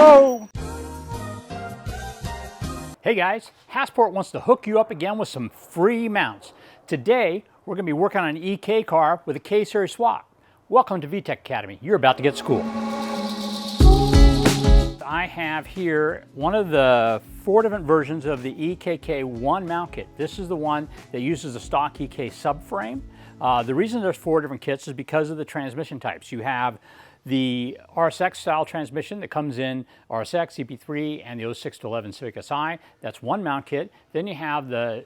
go! Hey guys, Hasport wants to hook you up again with some free mounts. Today, we're going to be working on an EK car with a K-Series swap. Welcome to VTEC Academy. You're about to get school. I have here one of the 4 different versions of the EKK1 mount kit. This is the one that uses the stock EK subframe. The reason there's 4 different kits is because of the transmission types. You have the RSX style transmission that comes in RSX, EP3, and the 06 to 11 Civic Si. That's one mount kit. Then you have the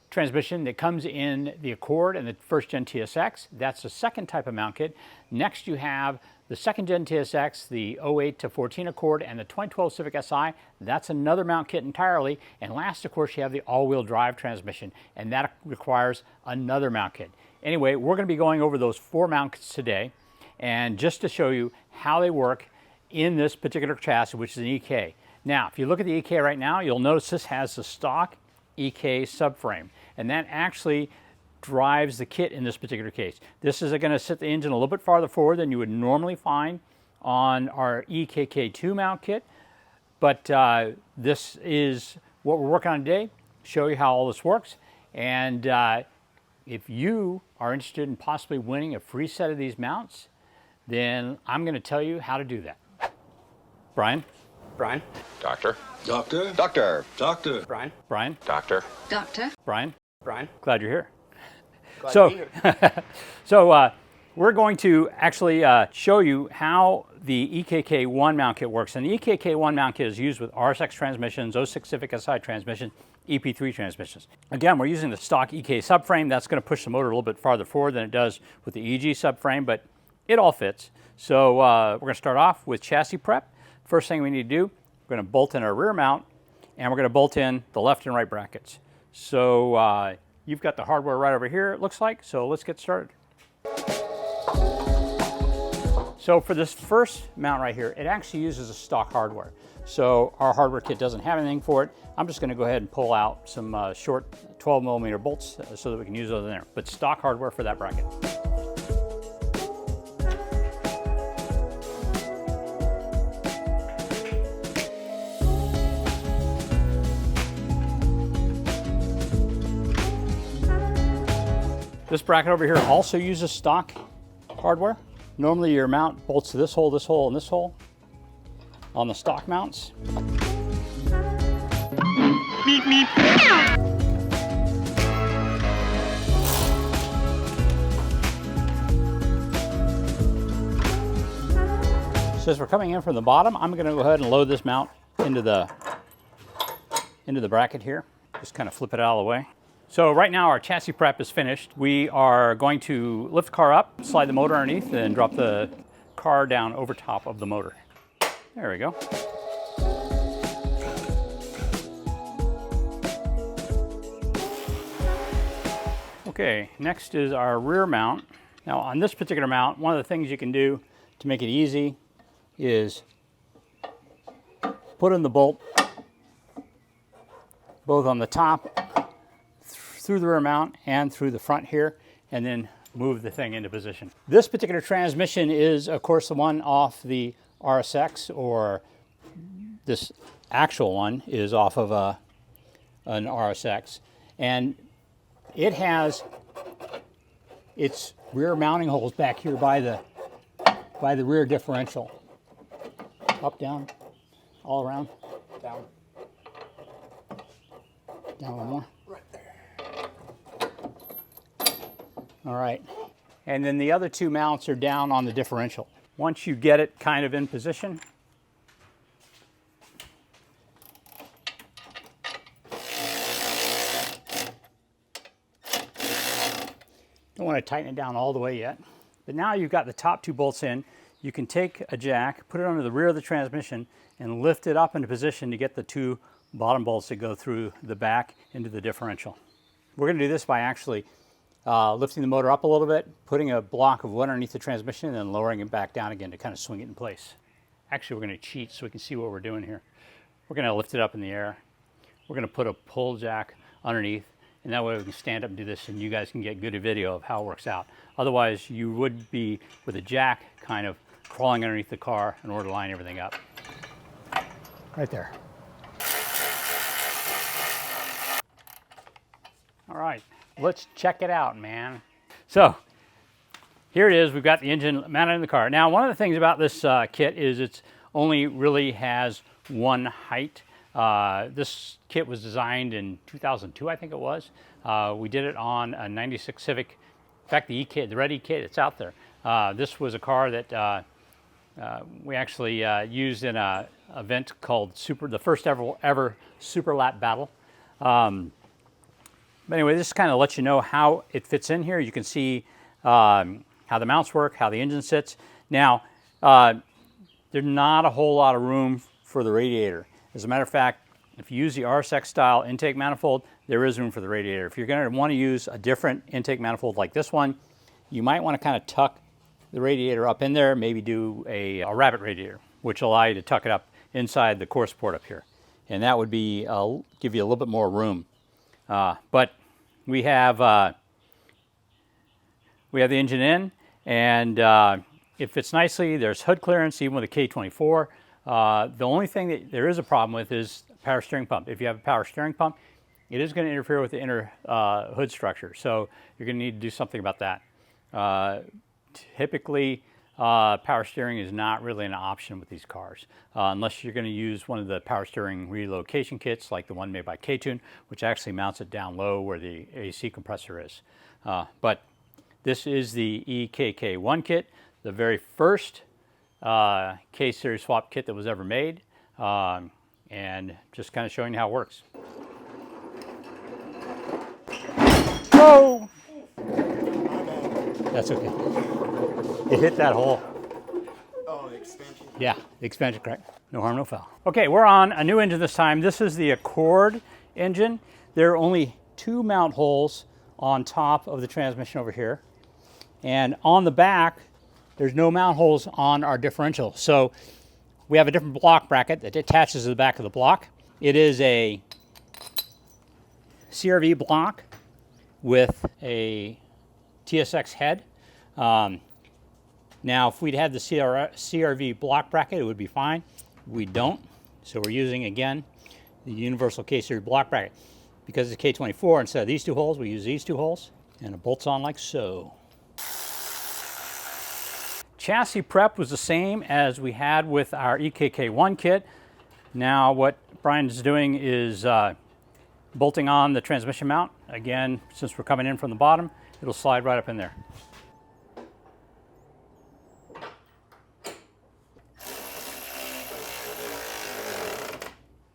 transmission that comes in the Accord and the first gen TSX. That's the second type of mount kit. Next you have the second gen TSX, the 08 to 14 Accord, and the 2012 Civic Si. That's another mount kit entirely. And last, of course, you have the all-wheel drive transmission, and that requires another mount kit. Anyway, we're going to be going over those 4 mount kits today, and just to show you how they work in this particular chassis, which is an EK. Now, if you look at the EK right now, you'll notice this has the stock EK subframe, and that actually drives the kit in this particular case. This is going to sit the engine a little bit farther forward than you would normally find on our EKK2 mount kit, but this is what we're working on today, show you how all this works, and if you are interested in possibly winning a free set of these mounts, then I'm going to tell you how to do that. Brian? Brian? Doctor? Doctor? Doctor? Doctor? Brian? Brian? Doctor? Doctor? Brian? Brian? Glad you're here. Glad to be here. So we're going to actually show you how the EKK1 mount kit works. And the EKK1 mount kit is used with RSX transmissions, 06 Civic Si transmissions, EP3 transmissions. Again, we're using the stock EK subframe. That's going to push the motor a little bit farther forward than it does with the EG subframe, but it all fits. So we're going to start off with chassis prep. First thing we need to do, we're going to bolt in our rear mount, and we're going to bolt in the left and right brackets. So you've got the hardware right over here, it looks like, so let's get started. So for this first mount right here, it actually uses a stock hardware. So our hardware kit doesn't have anything for it. I'm just going to go ahead and pull out some short 12mm bolts so that we can use those in there. But stock hardware for that bracket. This bracket over here also uses stock hardware. Normally your mount bolts to this hole, and this hole on the stock mounts. Meep, meep. So as we're coming in from the bottom, I'm going to go ahead and load this mount into the bracket here. Just kind of flip it out of the way. So right now our chassis prep is finished. We are going to lift the car up, slide the motor underneath, and drop the car down over top of the motor. There we go. Okay, next is our rear mount. Now on this particular mount, one of the things you can do to make it easy is put in the bolt both on the top through the rear mount and through the front here, and then move the thing into position. This particular transmission is, of course, the one off the RSX, or this actual one is off of an RSX, and it has its rear mounting holes back here by the rear differential. Up, down, all around. Down. Down one more. Right there. All right, and then the other 2 mounts are down on the differential. Once you get it kind of in position, don't want to tighten it down all the way yet, but now you've got the top 2 bolts in. You can take a jack, put it under the rear of the transmission, and lift it up into position to get the 2 bottom bolts that go through the back into the differential. We're going to do this by actually lifting the motor up a little bit, putting a block of wood underneath the transmission, and then lowering it back down again to kind of swing it in place. Actually, we're going to cheat so we can see what we're doing here. We're going to lift it up in the air. We're going to put a pull jack underneath, and that way we can stand up and do this, and you guys can get good video of how it works out. Otherwise, you would be with a jack kind of crawling underneath the car in order to line everything up. right there. All right, let's check it out, man. So here it is. We've got the engine mounted in the car. Now, one of the things about this kit is it's only really has one height. This kit was designed in 2002, I think it was. We did it on a 96 Civic. In fact, the red EK that's out there. This was a car that we actually used in an event called the first ever Super Lap Battle. But anyway, this kind of lets you know how it fits in here. You can see how the mounts work, how the engine sits. Now, there's not a whole lot of room for the radiator. As a matter of fact, if you use the RSX style intake manifold, there is room for the radiator. If you're going to want to use a different intake manifold like this one, you might want to kind of tuck the radiator up in there, maybe do a rabbit radiator, which will allow you to tuck it up inside the core support up here. And that would be give you a little bit more room. But we have the engine in, and it fits nicely. There's hood clearance, even with a K24. The only thing that there is a problem with is power steering pump. If you have a power steering pump, it is going to interfere with the inner hood structure. So you're going to need to do something about that. Typically, power steering is not really an option with these cars, unless you're going to use one of the power steering relocation kits like the one made by K-Tune, which actually mounts it down low where the AC compressor is. But this is the EKK1 kit, the very first K-Series swap kit that was ever made, and just kind of showing you how it works. Whoa! That's okay. It hit that hole. Oh, the expansion. Yeah, the expansion crack. No harm, no foul. Okay, we're on a new engine this time. This is the Accord engine. There are only 2 mount holes on top of the transmission over here. And on the back, there's no mount holes on our differential. So we have a different block bracket that attaches to the back of the block. It is a CRV block with a TSX head. Now, if we'd had the CRV block bracket, it would be fine. We don't, so we're using, again, the universal K-Series block bracket. Because it's K24, instead of these 2 holes, we use these 2 holes, and it bolts on like so. Chassis prep was the same as we had with our EKK1 kit. Now, what Brian's doing is bolting on the transmission mount. Again, since we're coming in from the bottom, it'll slide right up in there.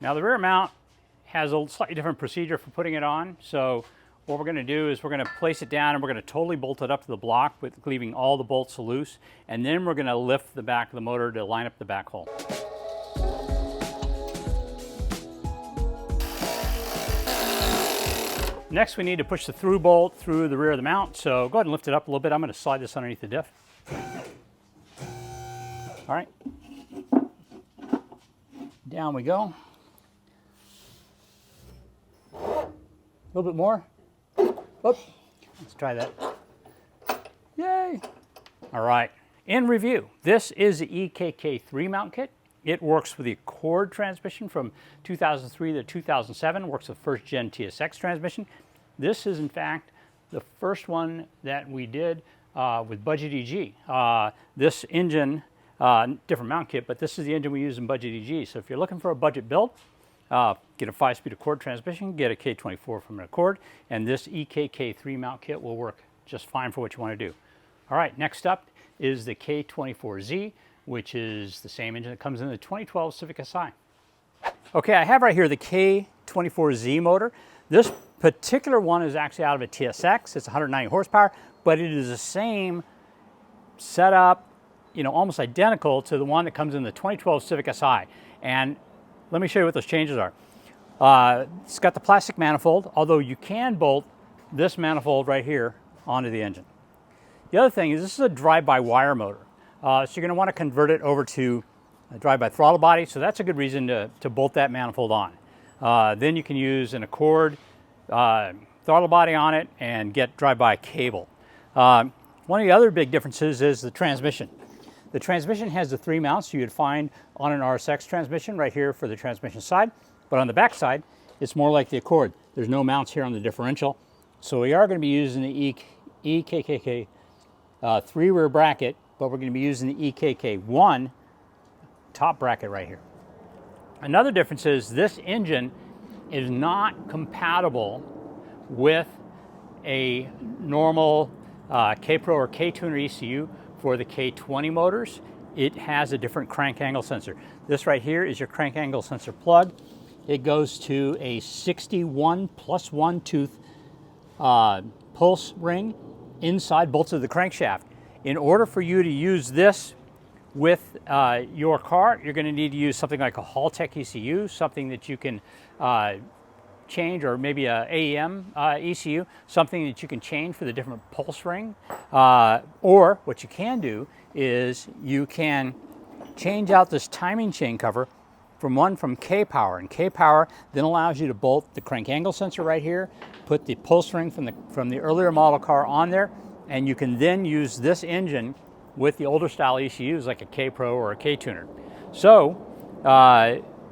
Now the rear mount has a slightly different procedure for putting it on. So what we're going to do is we're going to place it down and we're going to totally bolt it up to the block with leaving all the bolts loose. And then we're going to lift the back of the motor to line up the back hole. Next, we need to push the through bolt through the rear of the mount. So go ahead and lift it up a little bit. I'm going to slide this underneath the diff. All right. Down we go. A little bit more. Whoop. Let's try that. Yay. All right. In review, this is the EKK3 mount kit. It works with the Accord transmission from 2003 to 2007. Works with first gen TSX transmission. This is, in fact, the first one that we did with Budget EG. This engine, different mount kit, but this is the engine we use in Budget EG. So if you're looking for a budget build, get a 5-speed Accord transmission, get a K24 from an Accord, and this EKK3 mount kit will work just fine for what you want to do. All right, next up is the K24Z, which is the same engine that comes in the 2012 Civic Si. Okay, I have right here the K24Z motor. This particular one is actually out of a TSX. It's 190 horsepower, but it is the same setup, you know, almost identical to the one that comes in the 2012 Civic Si. And let me show you what those changes are. It's got the plastic manifold, although you can bolt this manifold right here onto the engine. The other thing is this is a drive-by-wire motor. So you're going to want to convert it over to a drive-by throttle body, so that's a good reason to bolt that manifold on. Then you can use an Accord throttle body on it and get drive-by cable. One of the other big differences is the transmission. The transmission has the 3 mounts you would find on an RSX transmission right here for the transmission side, but on the back side, it's more like the Accord. There's no mounts here on the differential. So we are going to be using the EKK 3 rear bracket, but we're going to be using the EKK 1 top bracket right here. Another difference is this engine is not compatible with a normal K-Pro or K-Tuner ECU for the K20 motors. It has a different crank angle sensor. This right here is your crank angle sensor plug. It goes to a 61 plus 1 tooth pulse ring inside bolts of the crankshaft. In order for you to use this with your car, you're going to need to use something like a Haltech ECU, something that you can change, or maybe a AEM ECU, something that you can change for the different pulse ring. Or what you can do is you can change out this timing chain cover from K-Power, and K-Power then allows you to bolt the crank angle sensor right here, put the pulse ring from the earlier model car on there, and you can then use this engine with the older style ECUs like a K-Pro or a K-Tuner. So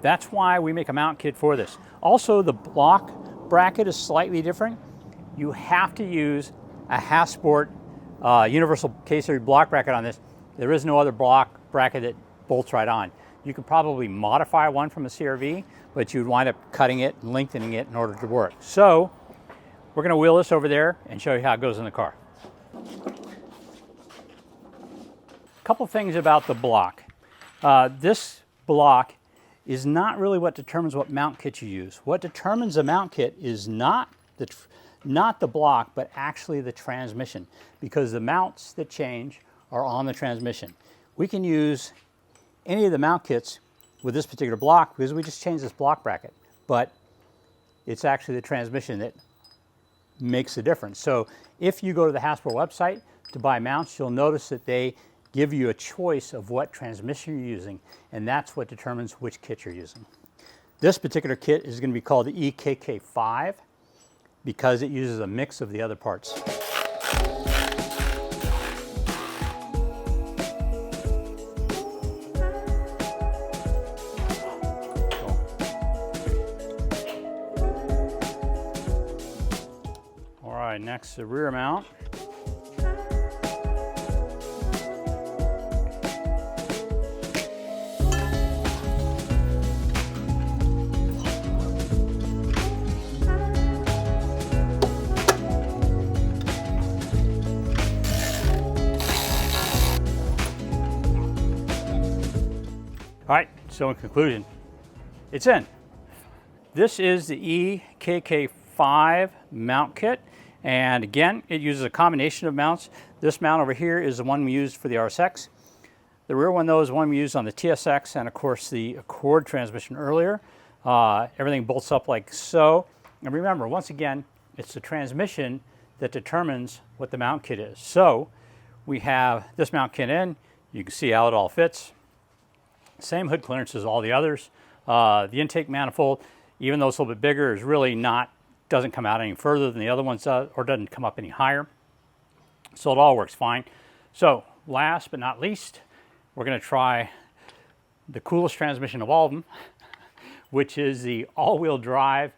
that's why we make a mount kit for this. Also, the block bracket is slightly different. You have to use a Hasport universal K-Series block bracket on this. There is no other block bracket that bolts right on. You could probably modify one from a CRV, but you'd wind up cutting it and lengthening it in order to work. So we're going to wheel this over there and show you how it goes in the car. A couple things about the block. This block is not really what determines what mount kit you use. What determines a mount kit is not the block, but actually the transmission, because the mounts that change are on the transmission. We can use any of the mount kits with this particular block because we just changed this block bracket, but it's actually the transmission that makes the difference. So if you go to the Hasport website to buy mounts, you'll notice that they give you a choice of what transmission you're using, and that's what determines which kit you're using. This particular kit is going to be called the EKK 5 because it uses a mix of the other parts. All right, next the rear mount. All right, so in conclusion, it's in. This is the EKK 5 mount kit, and again, it uses a combination of mounts. This mount over here is the one we used for the RSX. The rear one, though, is the one we used on the TSX and, of course, the Accord transmission earlier. Everything bolts up like so. And remember, once again, it's the transmission that determines what the mount kit is. So we have this mount kit in. You can see how it all fits. Same hood clearance as all the others. The intake manifold, even though it's a little bit bigger, is really doesn't come out any further than the other ones does, or doesn't come up any higher. So it all works fine. So last but not least, we're going to try the coolest transmission of all of them, which is the all-wheel drive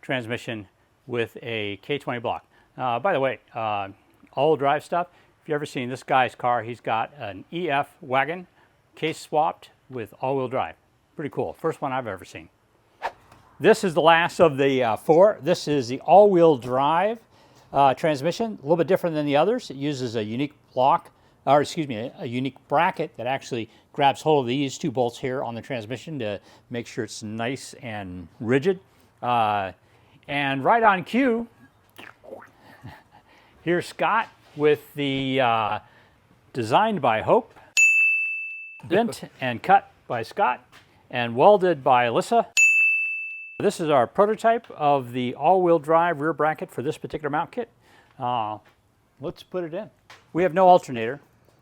transmission with a K20 block. By the way, all-wheel drive stuff, if you've ever seen this guy's car, he's got an EF wagon case swapped with all-wheel drive. Pretty cool. First one I've ever seen. This is the last of the 4. This is the all-wheel drive transmission. A little bit different than the others. It uses a unique block, or excuse me, a unique bracket that actually grabs hold of these 2 bolts here on the transmission to make sure it's nice and rigid. And right on cue, here's Scott with the designed by Hope, bent and cut by Scott, and welded by Alyssa. This is our prototype of the all-wheel drive rear bracket for this particular mount kit. Let's put it in. We have no alternator,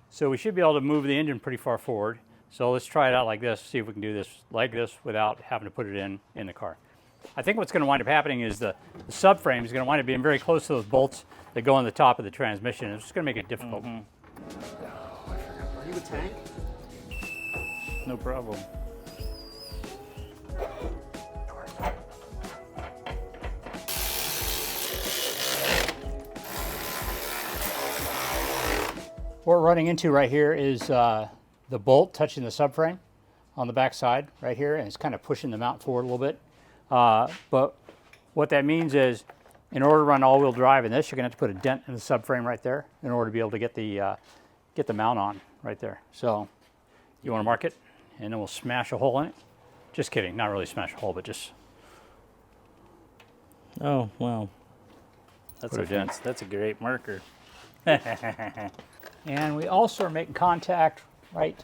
so we should be able to move the engine pretty far forward. So let's try it out like this, see if we can do this like this without having to put it in the car. I think what's going to wind up happening is the subframe is going to wind up being very close to those bolts that go on the top of the transmission. It's just going to make it difficult. Are you a tank? No problem. What we're running into right here is the bolt touching the subframe on the back side right here, and it's kind of pushing the mount forward a little bit. But what that means is, in order to run all-wheel drive in this, you're going to have to put a dent in the subframe right there in order to be able to get the mount on right there. So you want to mark it, and then we'll smash a hole in it. Just kidding, not really smash a hole, but just. Oh, wow. Put a dent. That's a great marker. And we also are making contact right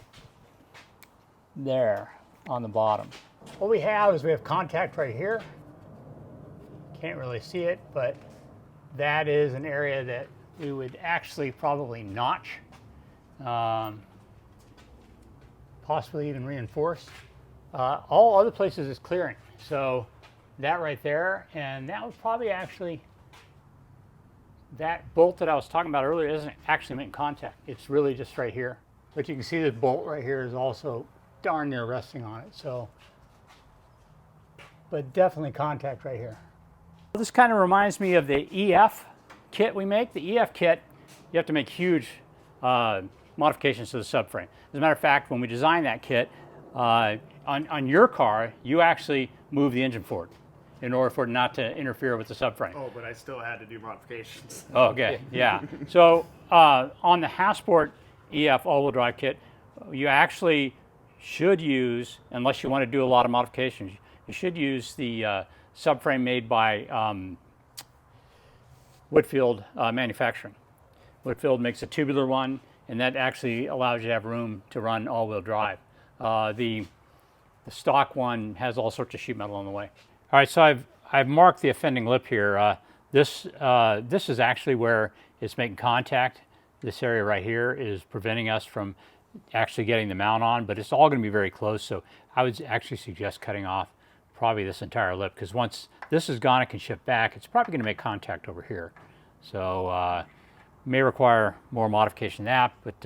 there on the bottom. What we have is we have contact right here. Can't really see it, but that is an area that we would actually probably notch, possibly even reinforce. All other places is clearing. So that right there, and that would probably actually, that bolt that I was talking about earlier isn't actually making contact. It's really just right here. But you can see this bolt right here is also darn near resting on it. So, but definitely contact right here. This kind of reminds me of the EF kit we make. The EF kit, you have to make huge modifications to the subframe. As a matter of fact, when we designed that kit, on your car, you actually move the engine forward in order for it not to interfere with the subframe. Oh, but I still had to do modifications. Okay, yeah. So on the Hasport EF all-wheel drive kit, you actually should use, unless you want to do a lot of modifications, you should use the subframe made by Whitfield Manufacturing. Whitfield makes a tubular one, and that actually allows you to have room to run all-wheel drive. The stock one has all sorts of sheet metal on the way. All right, so I've marked the offending lip here. This is actually where it's making contact. This area right here is preventing us from actually getting the mount on, but it's all going to be very close. So I would actually suggest cutting off probably this entire lip, because once this is gone, it can shift back. It's probably going to make contact over here. So may require more modification than that, but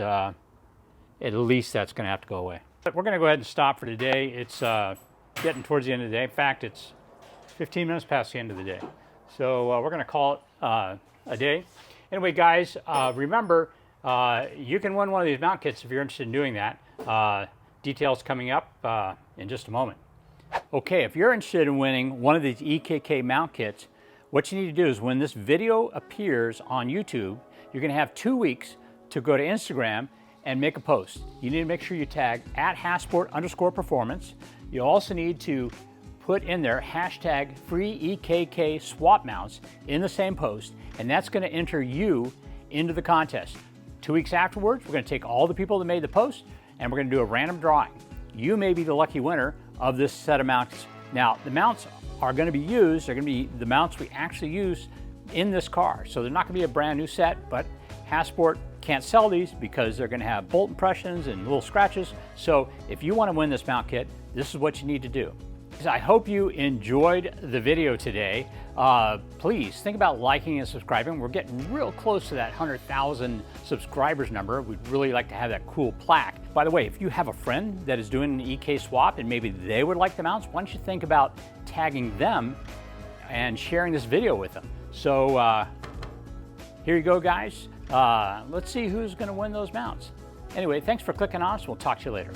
at least that's going to have to go away. But we're going to go ahead and stop for today. It's getting towards the end of the day. In fact, it's 15 minutes past the end of the day. So we're going to call it a day. Anyway, guys, remember, you can win one of these mount kits if you're interested in doing that. Details coming up in just a moment. Okay, if you're interested in winning one of these EKK mount kits, what you need to do is when this video appears on YouTube, you're going to have 2 weeks to go to Instagram and make a post. You need to make sure you tag @Hasport_performance. You also need to put in there hashtag free EKK swap mounts in the same post, and that's going to enter you into the contest. 2 weeks afterwards, we're going to take all the people that made the post and we're going to do a random drawing. You may be the lucky winner of this set of mounts. Now, the mounts are going to be used, they're going to be the mounts we actually use in this car. So they're not going to be a brand new set, but Hasport can't sell these because they're going to have bolt impressions and little scratches. So if you want to win this mount kit, this is what you need to do. I hope you enjoyed the video today. Please think about liking and subscribing. We're getting real close to that 100,000 subscribers number. We'd really like to have that cool plaque. By the way, if you have a friend that is doing an EK swap and maybe they would like the mounts, why don't you think about tagging them and sharing this video with them? So here you go, guys. Let's see who's going to win those mounts. Anyway, thanks for clicking on us. We'll talk to you later.